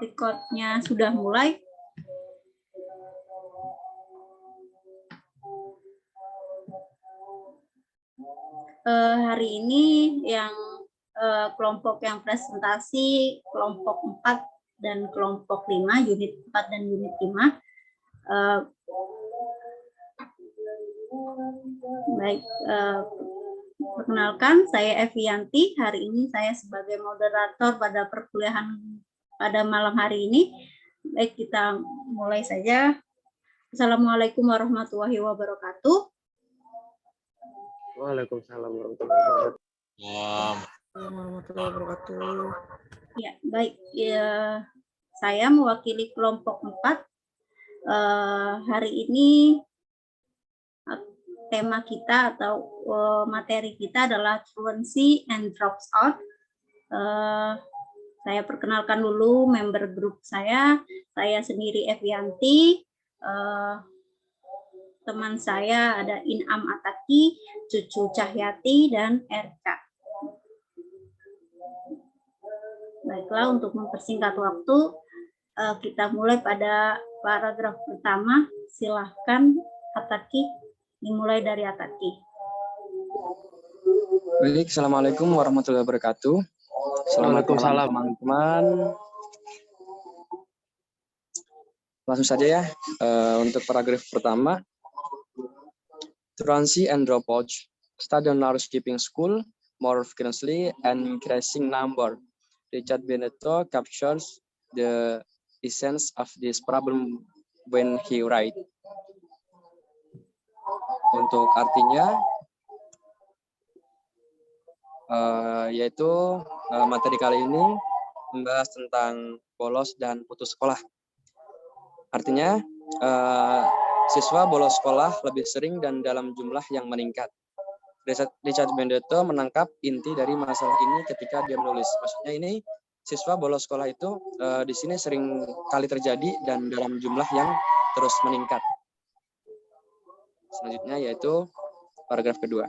Recordnya sudah mulai. Hari ini yang kelompok yang presentasi kelompok 4 dan kelompok 5, unit 4 dan unit 5. Baik, perkenalkan, saya Evianti. Hari ini saya sebagai moderator pada perkuliahan pada malam hari ini. Baik, kita mulai saja. Assalamualaikum warahmatullahi wabarakatuh. Waalaikumsalam warahmatullahi wabarakatuh. Ya, baik. Ya, saya mewakili kelompok 4. Hari ini tema kita atau materi kita adalah truancy and drops out. Saya perkenalkan dulu member grup saya. Saya sendiri Evianti. Teman saya ada Inam Ataki, Cucu Cahyati, dan RK. Baiklah, untuk mempersingkat waktu, kita mulai pada paragraf pertama. Silahkan Ataki, dimulai dari Ataki. Baik, Assalamualaikum warahmatullahi wabarakatuh. Selamat malam teman-teman. Langsung saja ya, untuk paragraf pertama. Truancy and dropout. Study on large skipping school, more frequently and increasing number. Richard Benedetto captures the essence of this problem when he writes. Untuk artinya, yaitu materi kali ini membahas tentang bolos dan putus sekolah. Artinya, siswa bolos sekolah lebih sering dan dalam jumlah yang meningkat. Richard Benedetto menangkap inti dari masalah ini ketika dia menulis. Maksudnya ini siswa bolos sekolah itu di sini sering kali terjadi dan dalam jumlah yang terus meningkat. Selanjutnya yaitu paragraf kedua.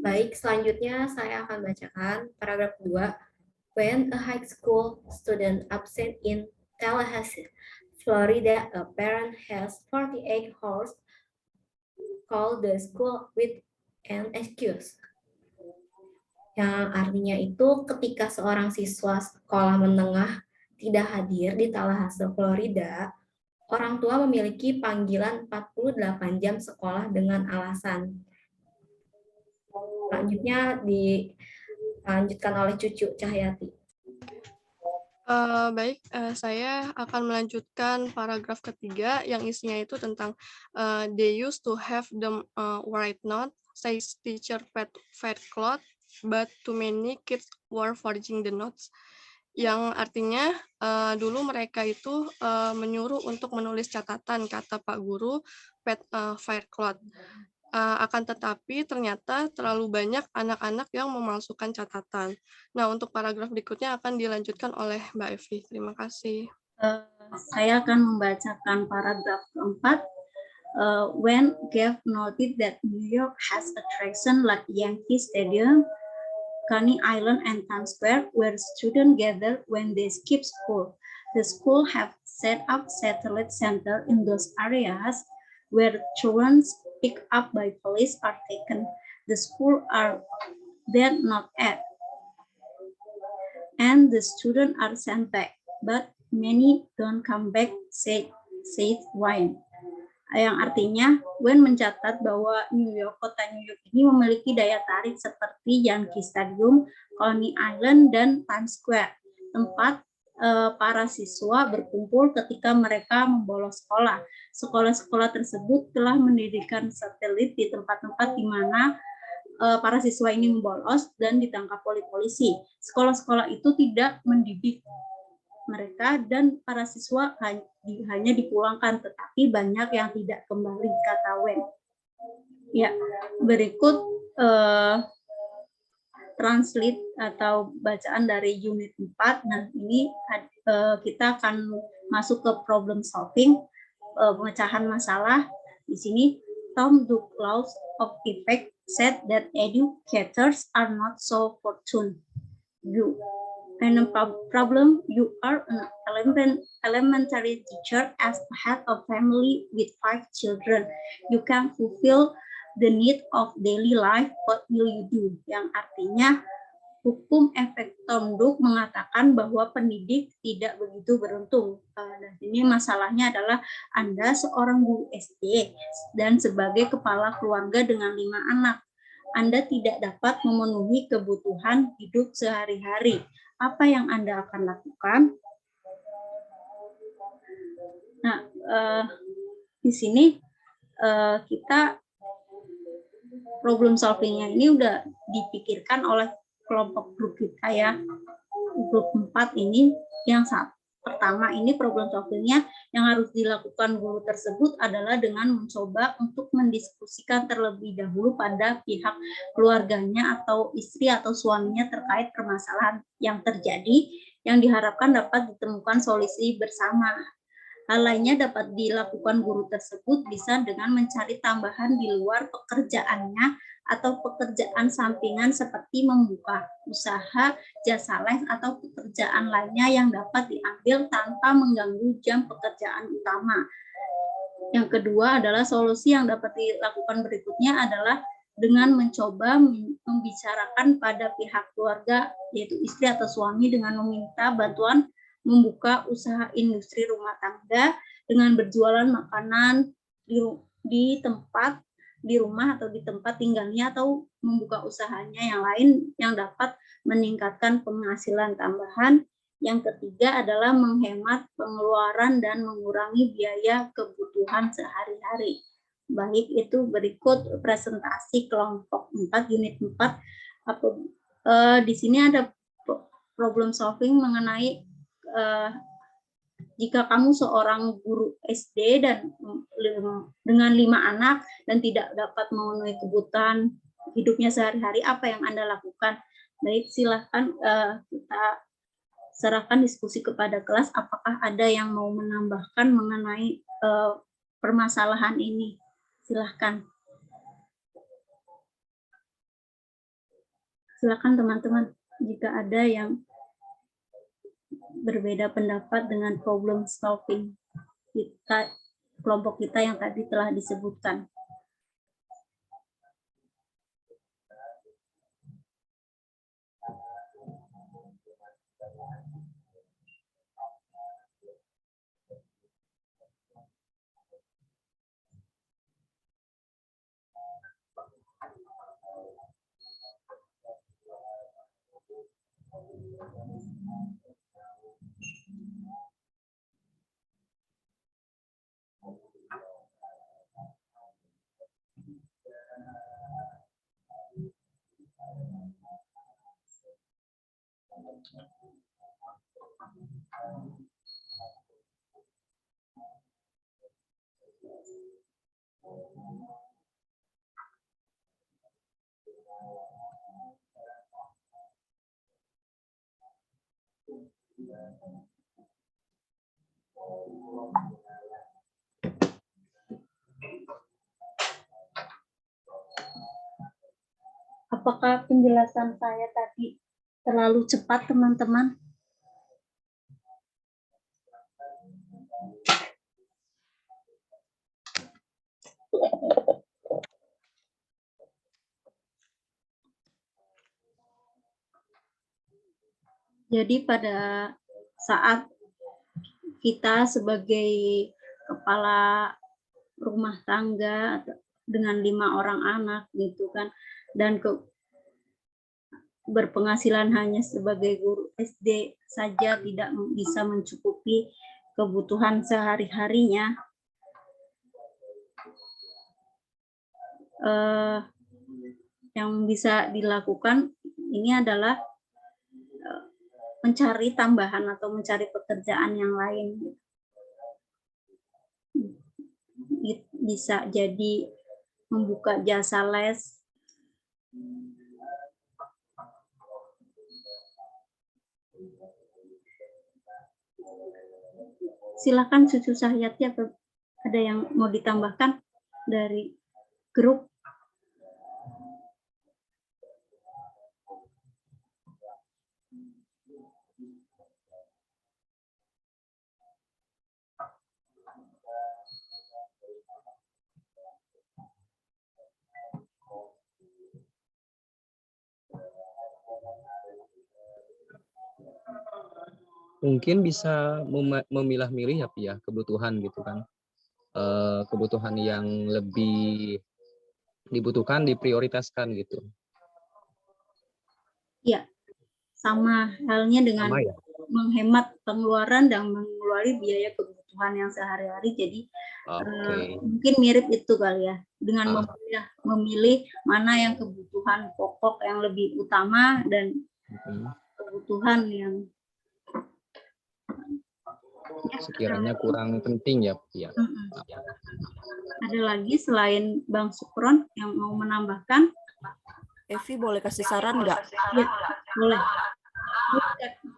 Baik, selanjutnya saya akan bacakan paragraf kedua. When a high school student absent in Tallahassee, Florida, a parent has 48 hours, call the school with an excuse. Yang artinya itu ketika seorang siswa sekolah menengah tidak hadir di Tallahassee, Florida, orang tua memiliki panggilan 48 jam sekolah dengan alasan. Selanjutnya dilanjutkan oleh Cucu Cahyati. Baik, saya akan melanjutkan paragraf ketiga yang isinya itu tentang they used to have them write note, says teacher fed cloth, but too many kids were forging the notes. Yang artinya dulu mereka itu menyuruh untuk menulis catatan, kata Pak Guru, fed cloth. Akan tetapi ternyata terlalu banyak anak-anak yang memalsukan catatan. Nah, untuk paragraf berikutnya akan dilanjutkan oleh Mbak Evi. Terima kasih. Saya akan membacakan paragraf keempat. When Gav noted that New York has attraction like Yankee Stadium, Coney Island, and Times Square, where students gather when they skip school. The school have set up satellite center in those areas where children picked up by police are taken. The school are then not at, and the students are sent back, but many don't come back, said Wayne. Yang artinya, Wayne mencatat bahwa kota New York ini memiliki daya tarik seperti Yankee Stadium, Coney Island, dan Times Square, tempat para siswa berkumpul ketika mereka membolos sekolah. Sekolah-sekolah tersebut telah mendirikan satelit di tempat-tempat di mana para siswa ini membolos dan ditangkap oleh polisi. Sekolah-sekolah itu tidak mendidik mereka dan para siswa hanya dipulangkan, tetapi banyak yang tidak kembali, kata Wen. Ya, berikut translate atau bacaan dari unit 4. Nah, ini kita akan masuk ke problem solving, pemecahan masalah. Di sini, Tom took laws of effect said that educators are not so fortunate. You and a problem, you are an elementary teacher as the head of family with 5 children. You can fulfill the need of daily life. What will you do? Yang artinya hukum efek tonduk mengatakan bahwa pendidik tidak begitu beruntung. Dan ini masalahnya adalah Anda seorang guru SD dan sebagai kepala keluarga dengan 5 anak. Anda tidak dapat memenuhi kebutuhan hidup sehari-hari. Apa yang Anda akan lakukan? Nah, di sini kita problem solvingnya ini udah dipikirkan oleh kelompok grup kita ya. Grup 4 ini yang pertama ini problem solvingnya yang harus dilakukan guru tersebut adalah dengan mencoba untuk mendiskusikan terlebih dahulu pada pihak keluarganya atau istri atau suaminya terkait permasalahan yang terjadi yang diharapkan dapat ditemukan solusi bersama. Hal lainnya dapat dilakukan guru tersebut bisa dengan mencari tambahan di luar pekerjaannya atau pekerjaan sampingan seperti membuka usaha, jasa les, atau pekerjaan lainnya yang dapat diambil tanpa mengganggu jam pekerjaan utama. Yang kedua adalah solusi yang dapat dilakukan berikutnya adalah dengan mencoba membicarakan pada pihak keluarga, yaitu istri atau suami, dengan meminta bantuan membuka usaha industri rumah tangga dengan berjualan makanan di tempat di rumah atau di tempat tinggalnya atau membuka usahanya yang lain yang dapat meningkatkan penghasilan tambahan. Yang ketiga adalah menghemat pengeluaran dan mengurangi biaya kebutuhan sehari-hari. Baik, itu berikut presentasi kelompok 4 unit 4. Di sini ada problem solving mengenai jika kamu seorang guru SD dan dengan 5 anak dan tidak dapat memenuhi kebutuhan hidupnya sehari-hari, apa yang Anda lakukan? Baik, silahkan kita serahkan diskusi kepada kelas. Apakah ada yang mau menambahkan mengenai permasalahan ini? Silahkan. Silahkan teman-teman, jika ada yang berbeda pendapat dengan problem solving kita, kelompok kita yang tadi telah disebutkan. Apakah penjelasan saya tadi terlalu cepat, teman-teman? Jadi pada saat kita sebagai kepala rumah tangga dengan 5 orang anak gitu kan, dan berpenghasilan hanya sebagai guru SD saja tidak bisa mencukupi kebutuhan sehari-harinya, yang bisa dilakukan ini adalah mencari tambahan atau mencari pekerjaan yang lain. Bisa jadi membuka jasa les, silakan Cucu Sahyati, atau ada yang mau ditambahkan dari grup? mungkin bisa memilah-milih ya, Pi, ya, kebutuhan gitu kan. Kebutuhan yang lebih dibutuhkan diprioritaskan gitu. Ya, sama halnya dengan Sama ya? menghemat pengeluaran dan mengeluarkan biaya kebutuhan yang sehari-hari. Jadi Oke. mungkin mirip itu kali ya, dengan Ah. memilih mana yang kebutuhan pokok yang lebih utama dan kebutuhan yang sekiranya kurang penting ya, Pi, ya. Ada lagi selain Bang Sukron yang mau menambahkan? Evi boleh kasih saran nggak? Ya, boleh.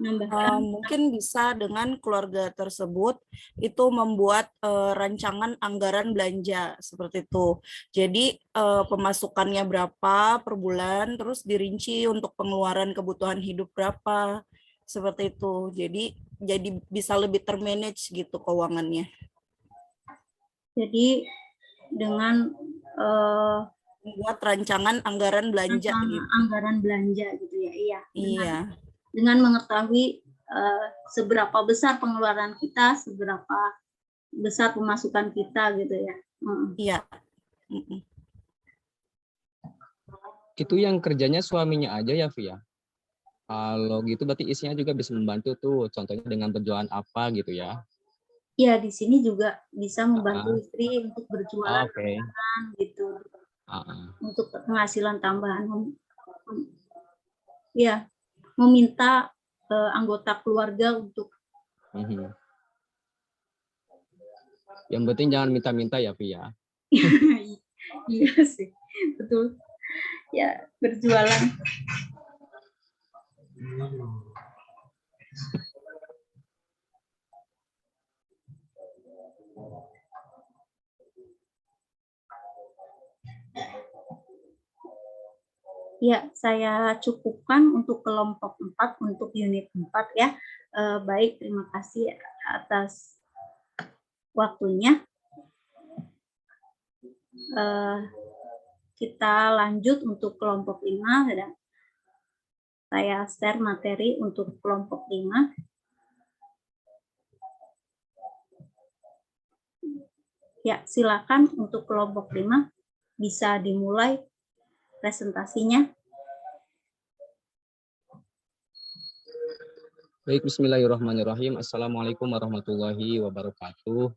Nambahkan. Mungkin bisa dengan keluarga tersebut itu membuat rancangan anggaran belanja seperti itu. Jadi pemasukannya berapa per bulan, terus dirinci untuk pengeluaran kebutuhan hidup berapa, seperti itu. Jadi bisa lebih termanage gitu keuangannya. Jadi dengan membuat rancangan anggaran belanja gitu. Anggaran belanja gitu ya, iya. Iya. Dengan mengetahui seberapa besar pengeluaran kita, seberapa besar pemasukan kita gitu ya. Iya. Itu yang kerjanya suaminya aja ya, Via? Kalau gitu berarti isinya juga bisa membantu tuh, contohnya dengan berjualan apa gitu ya? Iya, di sini juga bisa membantu istri untuk berjualan gitu. Untuk penghasilan tambahan. Ya, meminta anggota keluarga untuk. Yang penting jangan minta-minta ya, Via. Iya sih, betul. Ya, berjualan. Ya, saya cukupkan untuk kelompok 4, untuk unit 4 ya. Baik, terima kasih atas waktunya. Kita lanjut untuk kelompok 5. Saya share materi untuk kelompok 5. Ya, silakan untuk kelompok 5 bisa dimulai presentasinya. Baik, bismillahirrahmanirrahim. Assalamualaikum warahmatullahi wabarakatuh.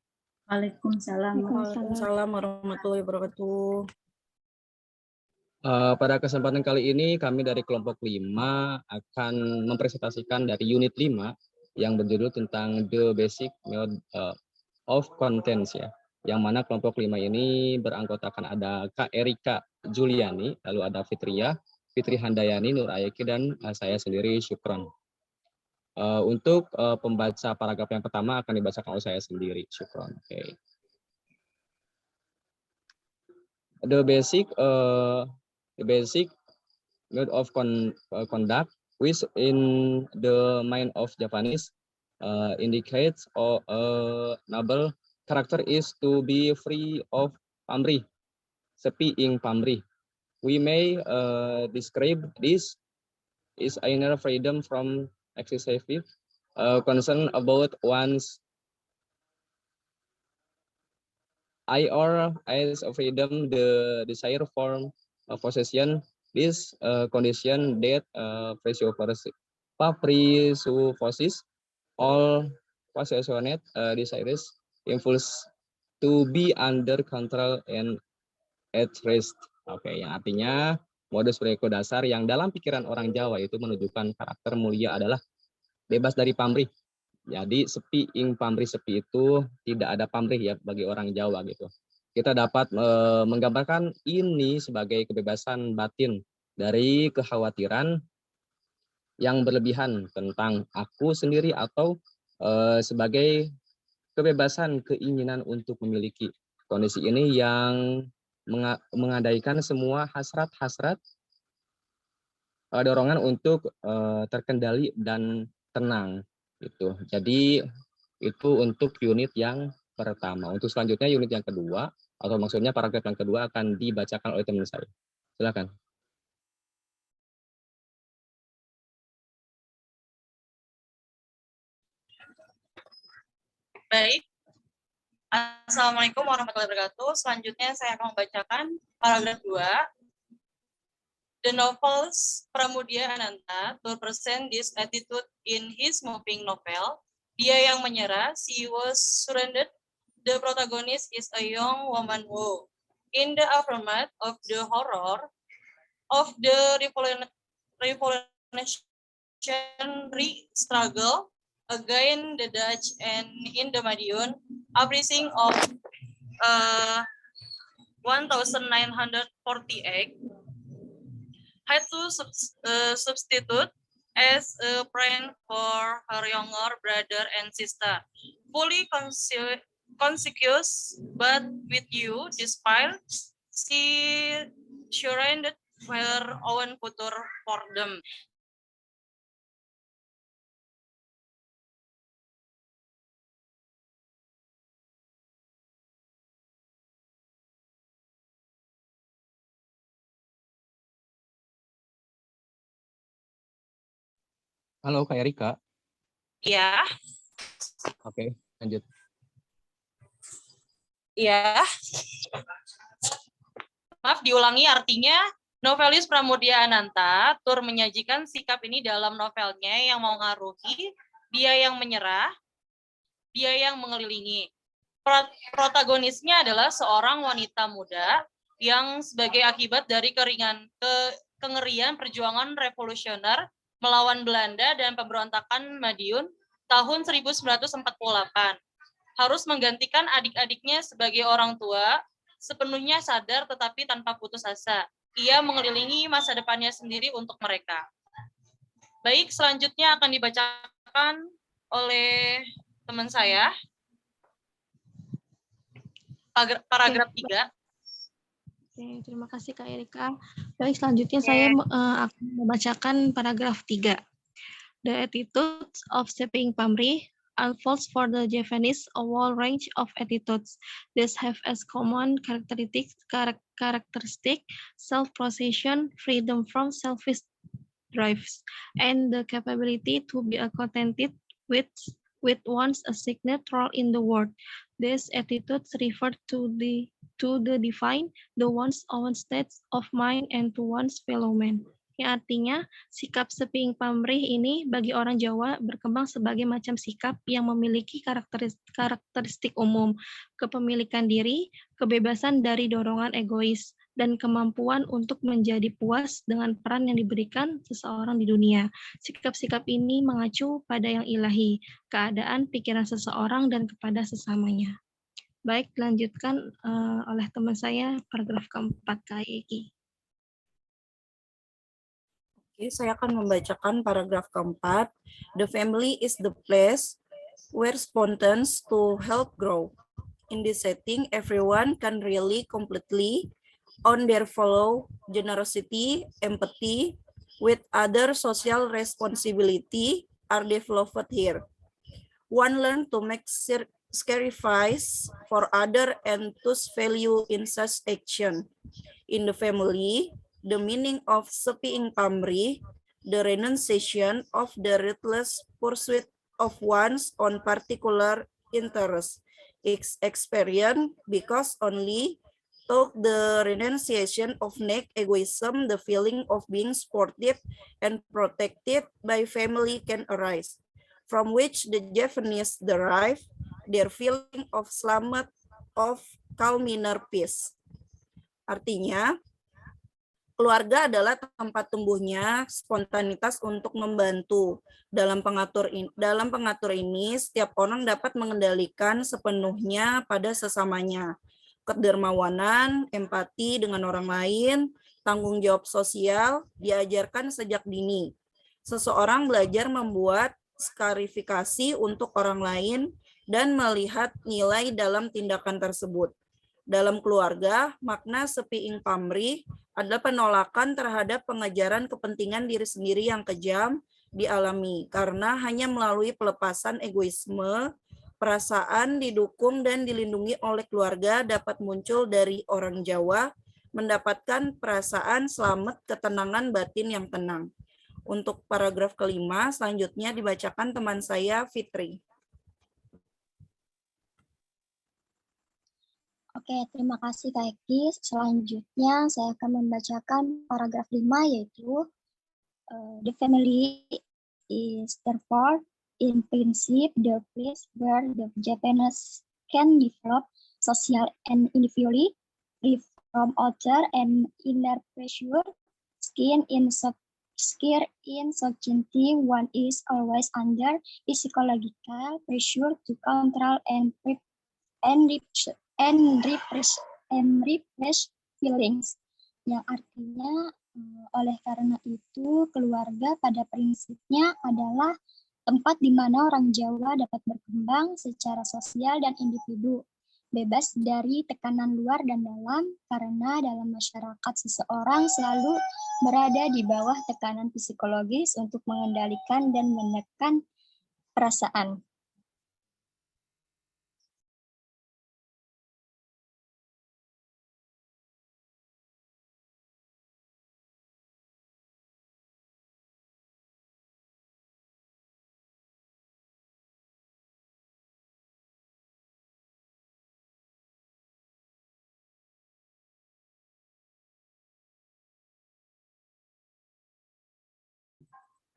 Waalaikumsalam. Waalaikumsalam warahmatullahi wabarakatuh. Pada kesempatan kali ini kami dari kelompok 5 akan mempresentasikan dari unit 5 yang berjudul tentang The Basic Method of Contents ya. Yang mana kelompok 5 ini beranggotakan ada Kak Erika Juliani, lalu ada Fitri Handayani, Nur Ayeki, dan saya sendiri Syukron. Untuk pembaca paragraf yang pertama akan dibacakan oleh saya sendiri, Syukron. Okay. The basic mode of conduct, which in the mind of Japanese indicates a noble character is to be free of pamrih, sepi ing pamrih. We may describe this is inner freedom from excessive concern about one's or as a freedom, the desire for possession. This condition that presupposes all possessionate desires impulse to be under control and at rest. Oke, yang artinya modus perilaku dasar yang dalam pikiran orang Jawa itu menunjukkan karakter mulia adalah bebas dari pamrih. Jadi sepi ing pamrih, sepi itu tidak ada pamrih ya bagi orang Jawa gitu. Kita dapat menggambarkan ini sebagai kebebasan batin dari kekhawatiran yang berlebihan tentang aku sendiri atau sebagai kebebasan keinginan untuk memiliki. Kondisi ini yang mengandaikan semua hasrat-hasrat dorongan untuk terkendali dan tenang gitu. Jadi itu untuk unit yang pertama. Untuk selanjutnya unit yang kedua, atau maksudnya paragraf yang kedua akan dibacakan oleh teman saya. Silakan. Baik. Assalamualaikum warahmatullahi wabarakatuh. Selanjutnya saya akan membacakan paragraf 2. The novel's Pramudia Ananta to present this attitude in his moving novel, Dia Yang Menyerah, She Was Surrendered. The protagonist is a young woman who, in the aftermath of the horror of the revolutionary struggle against the Dutch and in the Madiun, uprising of 1948, had to substitute as a friend for her younger brother and sister, fully conscious, but with you, despite she surrendered her own future for them. Halo Kak Erika. Ya, Oke, lanjut. ya. Maaf, diulangi artinya. Novelis Pramudia Ananta tur menyajikan sikap ini dalam novelnya yang mengaruhi Dia Yang Menyerah, Dia Yang Mengelilingi. Protagonisnya adalah seorang wanita muda yang sebagai akibat dari kengerian perjuangan revolusioner melawan Belanda dan pemberontakan Madiun tahun 1948. Harus menggantikan adik-adiknya sebagai orang tua, sepenuhnya sadar tetapi tanpa putus asa. Ia mengelilingi masa depannya sendiri untuk mereka. Baik, selanjutnya akan dibacakan oleh teman saya. Paragraf 3. Oke, terima kasih Kak Erika. Baik, selanjutnya saya akan membacakan paragraf 3. The attitudes of Seping Pamrih unfolds for the Javanese a whole range of attitudes. These have as common characteristic self-possession, freedom from selfish drives, and the capability to be contented with one's assigned role in the world. These attitudes refer to the divine, the one's own states of mind, and to one's fellow man. Yang artinya, sikap Seping Pamrih ini bagi orang Jawa berkembang sebagai macam sikap yang memiliki karakteristik umum, kepemilikan diri, kebebasan dari dorongan egois, dan kemampuan untuk menjadi puas dengan peran yang diberikan seseorang di dunia. Sikap-sikap ini mengacu pada yang ilahi, keadaan pikiran seseorang dan kepada sesamanya. Baik, dilanjutkan oleh teman saya, paragraf keempat, Kak Eki. Oke, saya akan membacakan paragraf keempat. The family is the place where spontanes to help grow. In this setting, everyone can really completely on their follow generosity, empathy, with other social responsibility are developed here. One learn to make sacrifice for other and thus value in such action. In the family, the meaning of Seping Pamrih, the renunciation of the ruthless pursuit of one's own particular interest, is experienced because only through the renunciation of egoism, the feeling of being supported and protected by family can arise, from which the Javanese derive their feeling of selamat, of calm inner peace. Artinya, keluarga adalah tempat tumbuhnya spontanitas untuk membantu. Dalam pengatur ini, setiap orang dapat mengendalikan sepenuhnya pada sesamanya. Kedermawanan, empati dengan orang lain, tanggung jawab sosial diajarkan sejak dini. Seseorang belajar membuat skarifikasi untuk orang lain dan melihat nilai dalam tindakan tersebut. Dalam keluarga, makna Seping Pamrih adalah penolakan terhadap pengejaran kepentingan diri sendiri yang kejam dialami, karena hanya melalui pelepasan egoisme, perasaan didukung dan dilindungi oleh keluarga dapat muncul dari orang Jawa mendapatkan perasaan selamat, ketenangan batin yang tenang. Untuk paragraf kelima, selanjutnya dibacakan teman saya, Fitri. Oke, terima kasih Kak Eki. Selanjutnya saya akan membacakan paragraf 5 yaitu the family is therefore in principle the place where the Japanese can develop social and individually free from outer and inner pressure. Skin in society, one is always under psychological pressure to control and repress feelings, yang artinya oleh karena itu keluarga pada prinsipnya adalah tempat di mana orang Jawa dapat berkembang secara sosial dan individu, bebas dari tekanan luar dan dalam, karena dalam masyarakat seseorang selalu berada di bawah tekanan psikologis untuk mengendalikan dan menekan perasaan.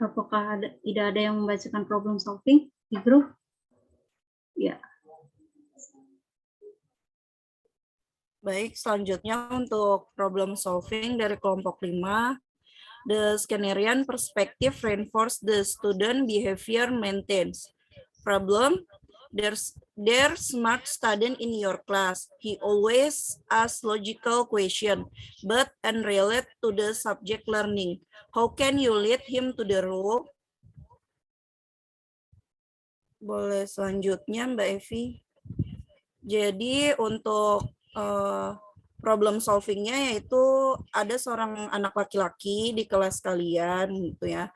Apakah tidak ada yang membacakan problem solving di grup? Ya. Baik, selanjutnya untuk problem solving dari kelompok 5. The Skinnerian perspective reinforce the student behavior maintains. Problem, there's smart student in your class. He always asks logical question, but unrelated to the subject learning. How can you lead him to the rule? Boleh selanjutnya Mbak Evi. Jadi untuk problem solvingnya yaitu ada seorang anak laki-laki di kelas kalian gitu ya.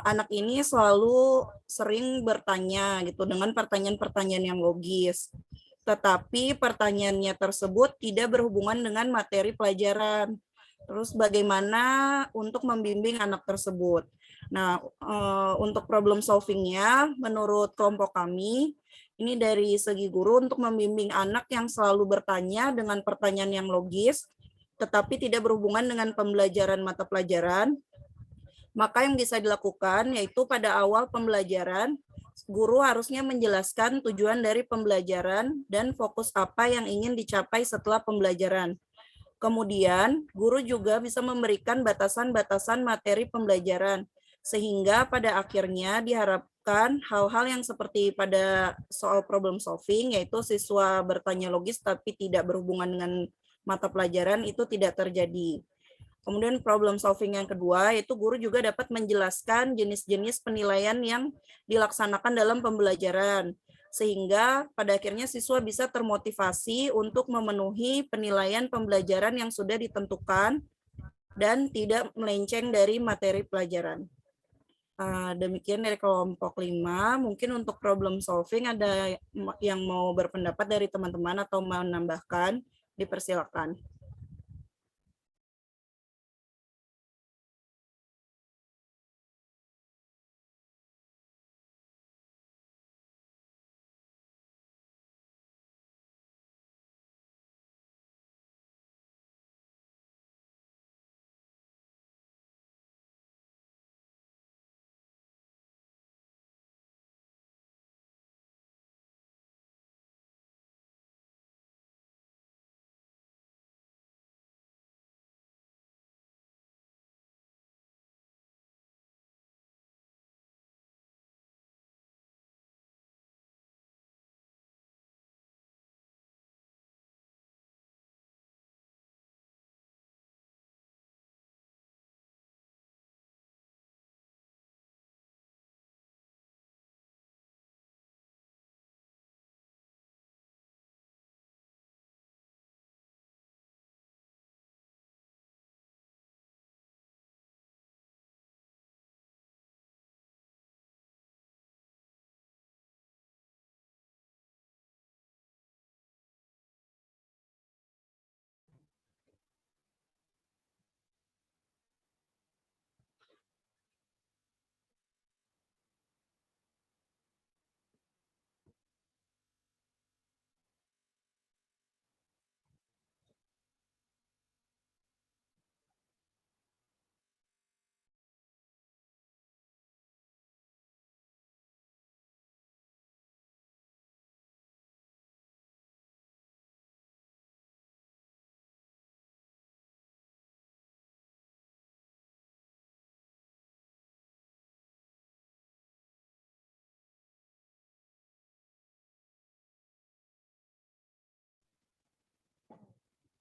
Anak ini selalu sering bertanya gitu dengan pertanyaan-pertanyaan yang logis. Tetapi pertanyaannya tersebut tidak berhubungan dengan materi pelajaran. Terus bagaimana untuk membimbing anak tersebut? Nah, untuk problem solvingnya menurut kelompok kami, ini dari segi guru untuk membimbing anak yang selalu bertanya dengan pertanyaan yang logis, tetapi tidak berhubungan dengan pembelajaran mata pelajaran, maka yang bisa dilakukan yaitu pada awal pembelajaran, guru harusnya menjelaskan tujuan dari pembelajaran dan fokus apa yang ingin dicapai setelah pembelajaran. Kemudian, guru juga bisa memberikan batasan-batasan materi pembelajaran, sehingga pada akhirnya diharapkan hal-hal yang seperti pada soal problem solving, yaitu siswa bertanya logis tapi tidak berhubungan dengan mata pelajaran, itu tidak terjadi. Kemudian problem solving yang kedua, yaitu guru juga dapat menjelaskan jenis-jenis penilaian yang dilaksanakan dalam pembelajaran, sehingga pada akhirnya siswa bisa termotivasi untuk memenuhi penilaian pembelajaran yang sudah ditentukan dan tidak melenceng dari materi pelajaran. Demikian dari kelompok 5. Mungkin untuk problem solving ada yang mau berpendapat dari teman-teman atau menambahkan, dipersilakan.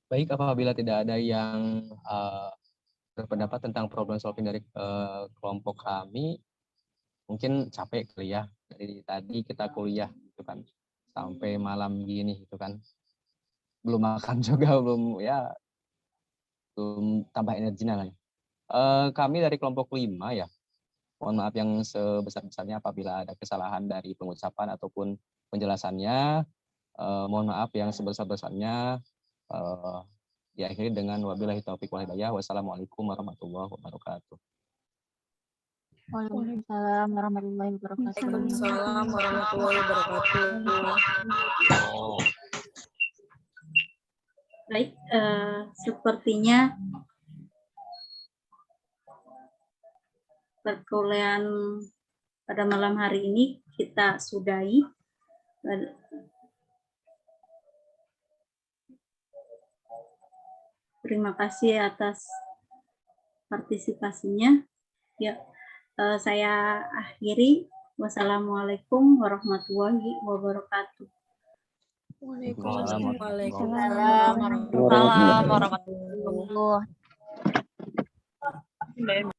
Baik, apabila tidak ada yang berpendapat tentang problem solving dari kelompok kami, mungkin capek kali ya. Dari tadi kita kuliah gitu kan, sampai malam gini gitu kan. Belum makan juga, belum tambah energinya lagi. Kami dari kelompok 5 ya, mohon maaf yang sebesar-besarnya apabila ada kesalahan dari pengucapan ataupun penjelasannya. Mohon maaf yang sebesar-besarnya. Diakhiri dengan wabillahi taufiq wal hidayah. Wassalamualaikum warahmatullahi wabarakatuh. Waalaikumsalam warahmatullahi wabarakatuh. Waalaikumsalam warahmatullahi wabarakatuh. Baik, sepertinya perkuliahan pada malam hari ini kita sudahi. Terima kasih atas partisipasinya. Ya, saya akhiri. Wassalamualaikum warahmatullahi wabarakatuh. Waalaikumsalam. Waalaikumsalam Waalaikumsalam warahmatullahi wabarakatuh.